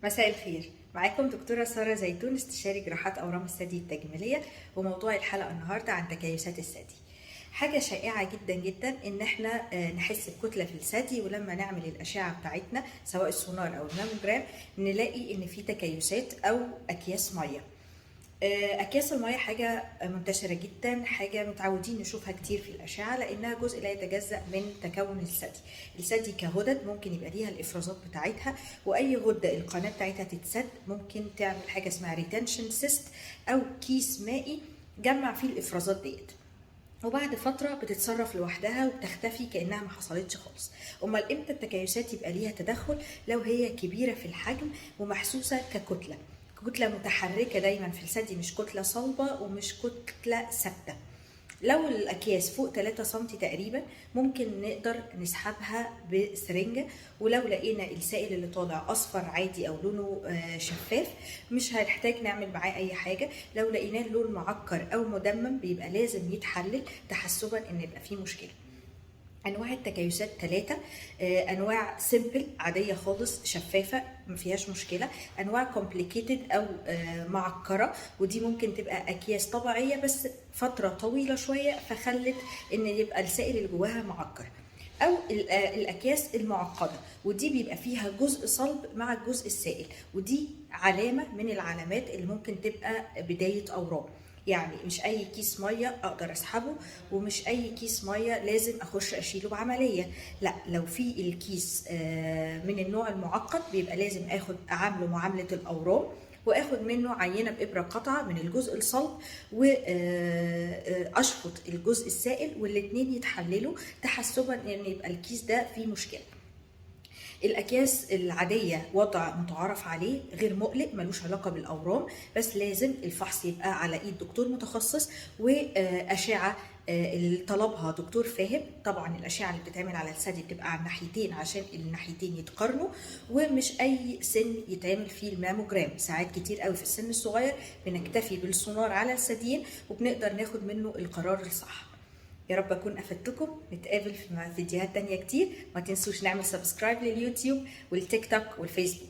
مساء الخير. معاكم دكتورة سارة زيتون، استشاري جراحات أورام الثدي التجميلية. وموضوع الحلقة النهاردة عن تكيسات الثدي. حاجة شائعة جدا جدا إن احنا نحس بكتلة في الثدي، ولما نعمل الأشعة بتاعتنا سواء السونار أو الماموجرام نلاقي إن في تكيسات أو أكياس مية. أكياس المياه حاجة منتشرة جدا، حاجة متعودين نشوفها كتير في الأشعة لأنها جزء لا يتجزأ من تكون الثدي. الثدي كغدد ممكن يبقى ليها الإفرازات بتاعتها، وأي غدة القناة بتاعتها تتسد ممكن تعمل حاجة اسمها ريتنشن سيست أو كيس مائي جمع فيه الإفرازات ديت، وبعد فترة بتتصرف لوحدها وبتختفي كأنها ما حصلتش خالص. أمال إمتى التكيسات يبقى ليها تدخل؟ لو هي كبيرة في الحجم ومحسوسة ككتلة، كتلة متحركة دايما في الثدي، مش كتلة صلبة ومش كتلة ثابتة. لو الأكياس فوق 3 سم تقريبا ممكن نقدر نسحبها بسرنجة، ولو لقينا السائل اللي طالع أصفر عادي أو لونه شفاف مش هنحتاج نعمل معاه أي حاجة. لو لقيناه اللون معكر أو مدمم بيبقى لازم يتحلل تحسبا إن يبقى فيه مشكلة. انواع التكيسات 3. انواع سيمبل عاديه خالص شفافه ما فيهاش مشكله، انواع كومبليكيتد او معكره، ودي ممكن تبقى اكياس طبيعيه بس فتره طويله شويه فخلت ان يبقى السائل اللي جواها معكر، او الاكياس المعقده، ودي بيبقى فيها جزء صلب مع الجزء السائل، ودي علامه من العلامات اللي ممكن تبقى بدايه اورام. يعني مش اي كيس ميه اقدر اسحبه، ومش اي كيس ميه لازم اخش اشيله بعمليه. لا، لو في الكيس من النوع المعقد بيبقى لازم اعامله معامله الاورام، واخد منه عينه بابره قطعه من الجزء الصلب واشفط الجزء السائل، والاتنين يتحللوا تحسبا ان يبقى الكيس ده فيه مشكله. الاكياس العاديه وضع متعارف عليه غير مقلق، ملوش علاقه بالاورام، بس لازم الفحص يبقى على ايد دكتور متخصص واشعه اللي طلبها دكتور فاهم. طبعا الاشعه اللي بتتعمل على الثدي بتبقى على الناحيتين عشان الناحيتين يتقارنوا، ومش اي سن يتعمل فيه الماموجرام. ساعات كتير قوي في السن الصغير بنكتفي بالسونار على الثديين وبنقدر ناخد منه القرار الصح. يا رب اكون افدتكم. نتقابل في فيديوهات تانية كتير. ما تنسوش نعمل سبسكرايب لليوتيوب والتيك توك والفيسبوك.